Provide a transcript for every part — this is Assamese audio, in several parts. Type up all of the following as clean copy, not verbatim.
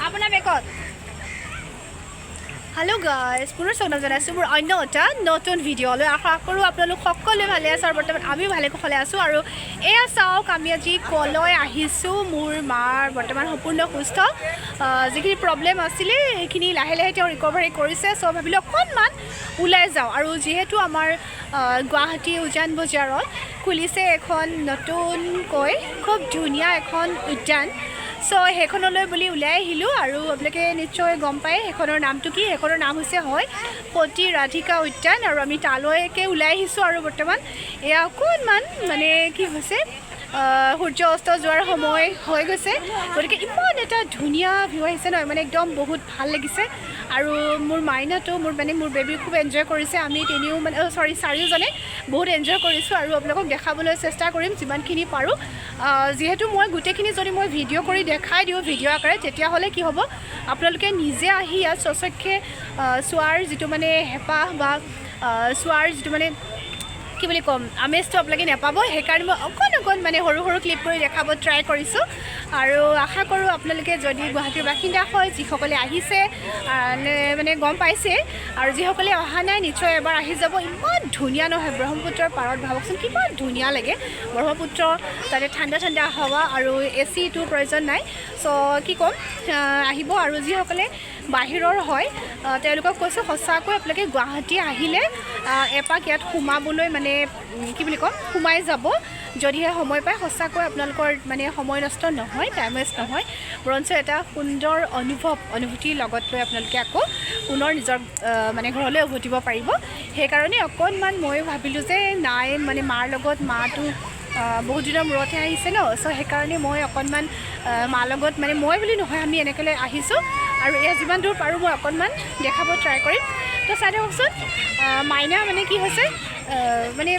আপোনাৰ বেকত হেল্ল' গাইজ পুনৰ স্বাগতম জনাইছোঁ মোৰ অন্য এটা নতুন ভিডিঅ'লৈ আশা কৰোঁ আপোনালোক সকলোৱে ভালে আছে আৰু বৰ্তমান আমিও ভালে কুশলে আছোঁ আৰু এয়া চাওক আমি আজি কলৈ আহিছোঁ মোৰ মাৰ বৰ্তমান সম্পূৰ্ণ সুস্থ যিখিনি প্ৰব্লেম আছিলে সেইখিনি লাহে লাহে তেওঁ ৰিকভাৰী কৰিছে চ' ভাবিলোঁ অকণমান ওলাই যাওঁ আৰু যিহেতু আমাৰ গুৱাহাটী উজান বজাৰত খুলিছে এখন নতুনকৈ খুব ধুনীয়া এখন উদ্যান চ' সেইখনলৈ বুলি ওলাই আহিলোঁ আৰু আপোনালোকে নিশ্চয় গম পায় সেইখনৰ নামটো কি সেইখনৰ নাম হৈছে হয় সতী ৰাধিকা উদ্যান আৰু আমি তালৈকে ওলাই আহিছোঁ আৰু বৰ্তমান এয়া অকণমান মানে কি হৈছে সূৰ্য অস্ত যোৱাৰ সময় হৈ গৈছে গতিকে ইমান এটা ধুনীয়া ভিউ আহিছে নহয় মানে একদম বহুত ভাল লাগিছে আৰু মোৰ মাইনাটো মোৰ বেবী খুব এনজয় কৰিছে আমি চাৰিওজনে বহুত এনজয় কৰিছোঁ আৰু আপোনালোকক দেখাবলৈ চেষ্টা কৰিম যিমানখিনি পাৰোঁ যিহেতু মই গোটেইখিনি যদি মই ভিডিঅ' কৰি দেখাই দিওঁ ভিডিঅ' আকাৰে তেতিয়াহ'লে কি হ'ব আপোনালোকে নিজে আহি ইয়াত স্বচক্ষে চোৱাৰ যিটো মানে হেঁপাহ বা চোৱাৰ যিটো মানে কি বুলি ক'ম আমেজটো আপোনালোকে নাপাব সেইকাৰণে মই অকণ মানে সৰু সৰু ক্লিপ কৰি দেখাব ট্ৰাই কৰিছোঁ আৰু আশা কৰোঁ আপোনালোকে যদি গুৱাহাটীৰ বাসিন্দা হয় যিসকলে আহিছে মানে গম পাইছে আৰু যিসকলে অহা নাই নিশ্চয় এবাৰ আহি যাব ইমান ধুনীয়া নহয় ব্ৰহ্মপুত্ৰৰ পাৰত ভাবকচোন কিমান ধুনীয়া লাগে ব্ৰহ্মপুত্ৰ তাতে ঠাণ্ডা ঠাণ্ডা হাৱা আৰু এচিটোৰ প্ৰয়োজন নাই চ' কি ক'ম আহিব আৰু যিসকলে বাহিৰৰ হয় তেওঁলোকক কৈছোঁ সঁচাকৈ আপোনালোকে গুৱাহাটী আহিলে এপাক ইয়াত সোমাবলৈ মানে কি বুলি ক'ম সোমাই যাব যদিহে সময় পায় সঁচাকৈ আপোনালোকৰ মানে সময় নষ্ট নহয় টাইম ৱেষ্ট নহয় বৰঞ্চ এটা সুন্দৰ অনুভূতিৰ লগত লৈ আপোনালোকে আকৌ পুনৰ নিজৰ মানে ঘৰলৈ উভতিব পাৰিব সেইকাৰণে অকণমান মই ভাবিলোঁ যে নাই মানে মাৰ লগত মাটো বহুত দিনৰ মূৰতহে আহিছে ন চ' সেইকাৰণে মই অকণমান মাৰ লগত মানে মই বুলি নহয় আমি এনেকৈ আহিছোঁ আৰু এয়া যিমান দূৰ পাৰোঁ মই অকণমান দেখাব ট্ৰাই কৰিম তো চাই থাককচোন মাইনা মানে কি হৈছে মানে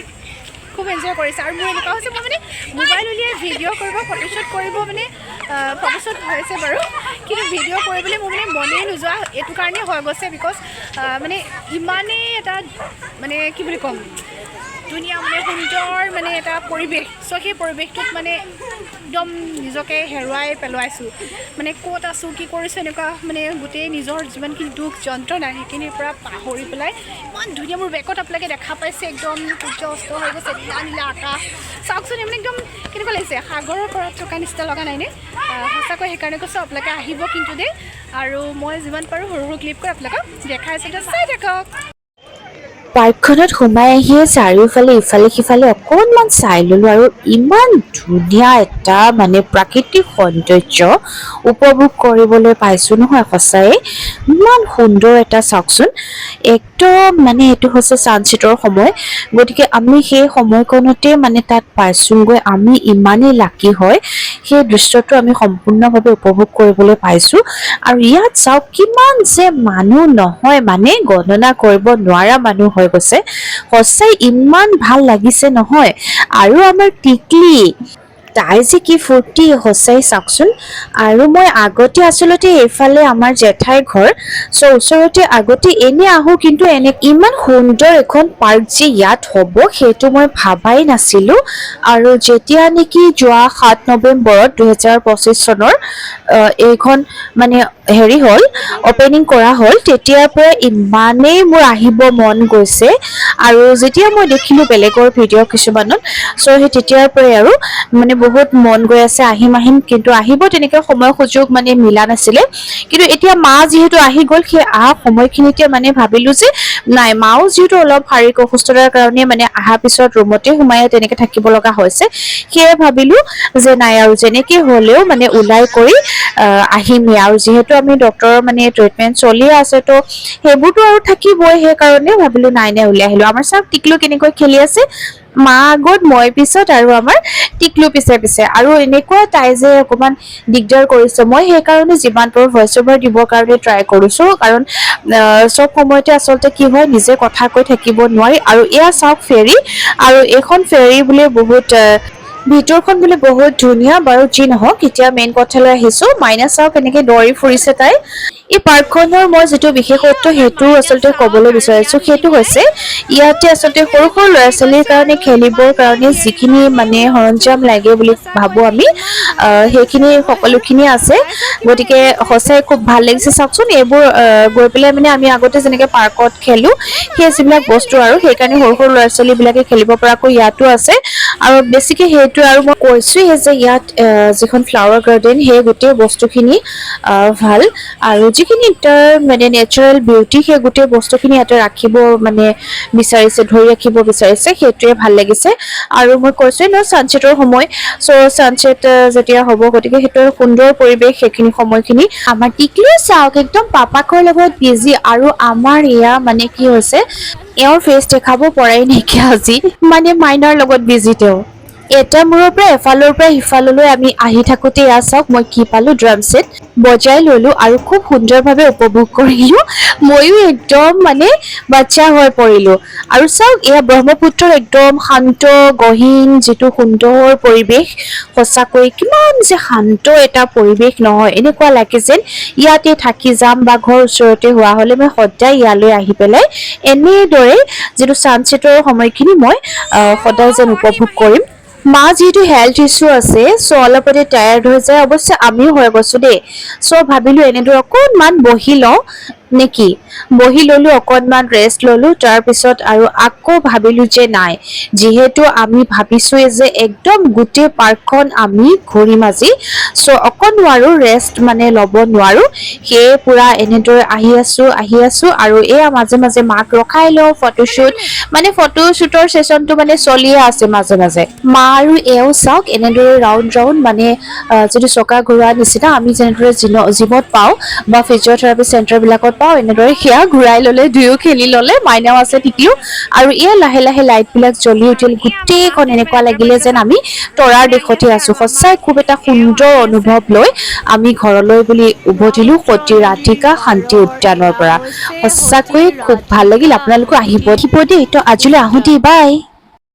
খুব এনজয় কৰিছে আৰু মোৰ এনেকুৱা হৈছে মই মানে মোবাইল উলিয়াই ভিডিঅ' কৰিব ফটোশ্বুট কৰিব মানে ফটোশ্বুট হৈছে বাৰু কিন্তু ভিডিঅ' কৰিবলৈ মোৰ মানে মনেই নোযোৱা এইটো কাৰণেই হৈ গৈছে বিকজ মানে ইমানেই এটা মানে কি বুলি ক'ম ধুনীয়া মানে সুন্দৰ মানে এটা পৰিৱেশ চ' সেই পৰিৱেশটোত মানে একদম নিজকে হেৰুৱাই পেলোৱাইছোঁ মানে ক'ত আছোঁ কি কৰিছোঁ এনেকুৱা মানে গোটেই নিজৰ যিমানখিনি দুখ যন্ত্ৰণা সেইখিনিৰ পৰা পাহৰি পেলাই ইমান ধুনীয়া মোৰ বেকত আপোনালোকে দেখা পাইছে একদম সূৰ্য অস্ত হৈ গৈছে নীলা নীলা আকাশ চাওকচোন মানে একদম কেনেকুৱা লাগিছে সাগৰৰ পাৰত থকা নিচিনা লগা নাইনে সঁচাকৈ সেইকাৰণে কৈছোঁ আপোনালোকে আহিব কিন্তু দেই আৰু মই যিমান পাৰোঁ সৰু সৰু ক্লিপ কৰি আপোনালোকক দেখাই আছোঁ এতিয়া চাই থাকক পাৰ্কখনত সোমাই আহিয়ে চাৰিওফালে ইফালে সিফালে অকণমান চাই ল'লোঁ আৰু ইমান ধুনীয়া এটা মানে প্ৰাকৃতিক সৌন্দৰ্য উপভোগ কৰিবলৈ পাইছোঁ নহয় সঁচাই ইমান সুন্দৰ এটা চাওকচোন একদম মানে এইটো হৈছে ছানছেটৰ সময় গতিকে আমি সেই সময়কণতে মানে তাত পাইছোঁগৈ আমি ইমানেই লাকি হয় সেই দৃশ্যটো আমি সম্পূৰ্ণভাৱে উপভোগ কৰিবলৈ পাইছোঁ আৰু ইয়াত চাওক কিমান যে মানুহ নহয় মানে গণনা কৰিব নোৱাৰা মানুহ হৈ গৈছে সঁচাই ইমান ভাল লাগিছে নহয় আৰু আমাৰ টিকলি তাই যে কি ফূৰ্তি সঁচাই চাওকচোন আৰু মই আগতে আচলতে এইফালে আমাৰ জেঠাইৰ ঘৰ চ' ওচৰতে আগতে এনে আহোঁ কিন্তু এনে ইমান সুন্দৰ এখন পাৰ্ক যে ইয়াত হ'ব সেইটো মই ভাবাই নাছিলোঁ আৰু যেতিয়া নেকি যোৱা 7 নৱেম্বৰত 2025 চনৰ এইখন মানে হেৰি হ'ল অপেনিং কৰা হ'ল তেতিয়াৰ পৰা ইমানেই মোৰ আহিব মন গৈছে আৰু যেতিয়া মই দেখিলোঁ বেলেগৰ ভিডিঅ' কিছুমানত চ' সেই তেতিয়াৰ পৰাই আৰু মানে বহুত মন গৈ আছে আহিম কিন্তু আহিব তেনেকৈ সময় সুযোগ মানে মিলা নাছিলে কিন্তু এতিয়া মা যিহেতু আহি গ'ল সেই অহা সময়খিনিতে মানে ভাবিলোঁ যে নাই মাও যিহেতু অলপ শাৰীৰিক অসুস্থতাৰ কাৰণে মানে অহাৰ পিছত ৰুমতে সোমাই তেনেকৈ থাকিব লগা হৈছে সেয়ে ভাবিলোঁ যে নাই আৰু যেনেকৈ হ'লেও মানে ওলাই কৰি আহিমেই আৰু যিহেতু আমি ডক্টৰৰ মানে ট্ৰিটমেণ্ট চলি আছে তো সেইবোৰতো আৰু থাকিবই সেইকাৰণে ভাবিলোঁ নাই ওলাই আহিলোঁ আমাৰ চাওক টিকলু কেনেকৈ খেলি আছে মা আগত মই পিছত আৰু আমাৰ টিকলু পিছে আৰু এনেকুৱা তাই যে অকণমান দিগদাৰ কৰিছে মই সেইকাৰণে যিমান পাৰোঁ ভইচ অভাৰ দিবৰ কাৰণে ট্ৰাই কৰিছোঁ কাৰণ চব সময়তে আচলতে কি হয় নিজে কথা কৈ থাকিব নোৱাৰি আৰু এয়া চাওক ফেৰী আৰু এইখন ফেৰী বোলে বহুত ভিতৰখন বোলে বহুত ধুনীয়া বাৰু যি নহওক এতিয়া মেইন কথালৈ আহিছোঁ মাইনা চাওক এনেকৈ দৌৰি ফুৰিছে তাই এই পাৰ্কখনৰ মই যিটো বিশেষত্ব সেইটো আচলতে ক'বলৈ বিচাৰিছোঁ সেইটো হৈছে ইয়াতে আচলতে সৰু সৰু ল'ৰা ছোৱালীৰ কাৰণে খেলিবৰ কাৰণে যিখিনি মানে সৰঞ্জাম লাগে বুলি ভাবোঁ আমি সেইখিনি সকলোখিনি আছে গতিকে সঁচাই খুব ভাল লাগিছে চাওকচোন এইবোৰ গৈ পেলাই মানে আমি আগতে যেনেকৈ পাৰ্কত খেলোঁ সেই যিবিলাক বস্তু আৰু সেইকাৰণে সৰু সৰু ল'ৰা ছোৱালীবিলাকে খেলিব পৰাকৈ ইয়াতো আছে আৰু বেছিকৈ সেইটোৱে আৰু মই কৈছোঁহে যে ইয়াত যিখন ফ্লাৱাৰ গাৰ্ডেন সেই গোটেই বস্তুখিনি ভাল আৰু যিখিনি তাৰ মানে নেচাৰেল বিউটি সেই গোটেই বস্তুখিনি ইয়াতে ৰাখিব মানে বিচাৰিছে ধৰি ৰাখিব বিচাৰিছে সেইটোৱে ভাল লাগিছে আৰু মই কৈছোঁৱে ন ছানছেটৰ সময় চ' ছানছেট যেতিয়া হ'ব গতিকে সেইটো সুন্দৰ পৰিৱেশ সেইখিনি সময়খিনি আমাৰ টিকলিও চাওক একদম পাপাকৰ লগত বিজি আৰু আমাৰ এয়া মানে কি হৈছে এওঁৰ ফেচ দেখাব পৰাই নাইকিয়া আজি মানে মাইনাৰ লগত বিজি তেওঁ এটা মূৰৰ পৰা এফালৰ পৰা সিফাললৈ আমি আহি থাকোঁতে এয়া চাওক মই কি পালোঁ ড্ৰাম ছেট বজাই ল'লোঁ আৰু খুব সুন্দৰভাৱে উপভোগ কৰিলোঁ ময়ো একদম মানে বাচ্চা হৈ পৰিলোঁ আৰু চাওক এয়া ব্ৰহ্মপুত্ৰৰ একদম শান্ত গহীন যিটো সুন্দৰ পৰিৱেশ সঁচাকৈ কিমান যে শান্ত এটা পৰিৱেশ নহয় এনেকুৱা লাগে যেন ইয়াতে থাকি যাম বা ঘৰ ওচৰতে হোৱা হ'লে মই সদায় ইয়ালৈ আহি পেলাই এনেদৰে যিটো ছানছেটৰ সময়খিনি মই সদায় যেন উপভোগ কৰিম মা যিহেতু হেল্থ ইছ্যু আছে চ' অলপতে টায়াৰ্ড হৈ যায় অৱশ্যে আমিও হৈ গৈছোঁ দেই চ' ভাবিলোঁ এনেদৰে অকণমান বহি লওঁ নেকি বহি ল'লোঁ অকণমান ৰেষ্ট ল'লোঁ তাৰপিছত আৰু আকৌ ভাবিলোঁ যে নাই যিহেতু আমি ভাবিছোঁৱে যে একদম গোটেই পাৰ্কখন আমি ঘূৰিম আজি চ' অকণ নোৱাৰোঁ ৰেষ্ট মানে ল'ব নোৱাৰোঁ সেয়ে পূৰা এনেদৰে আহি আছোঁ আৰু এয়া মাজে মাজে মাক ৰখাই লওঁ ফটোশ্বুট মানে ফটোশ্বুটৰ ছেশ্যনটো মানে চলিয়ে আছে মাজে মাজে মা আৰু এওঁ চাওক এনেদৰে ৰাউণ্ড মানে যিটো চকা ঘূৰোৱা নিচিনা আমি যেনেদৰে জিমত পাওঁ বা ফিজিঅ'থেৰাপি চেণ্টাৰবিলাকত পাওঁ এনেদৰে সেয়া ঘূৰাই ল'লে দুয়ো খেলি ল'লে মাইনাও আছে টিকলিও আৰু এয়া লাহে লাহে লাইটবিলাক জ্বলি উঠিল গোটেইখন এনেকুৱা লাগিলে যেন আমি তৰাৰ দেশতে আছোঁ সঁচাই খুব এটা সুন্দৰ অনুভৱ লৈ আমি ঘৰলৈ বুলি উভতিলোঁ সতী ৰাধিকা শান্তি উদ্যানৰ পৰা সঁচাকৈয়ে খুব ভাল লাগিল আপোনালোকো আহিব দেই তো আজিলৈ আহোঁ দেই বাই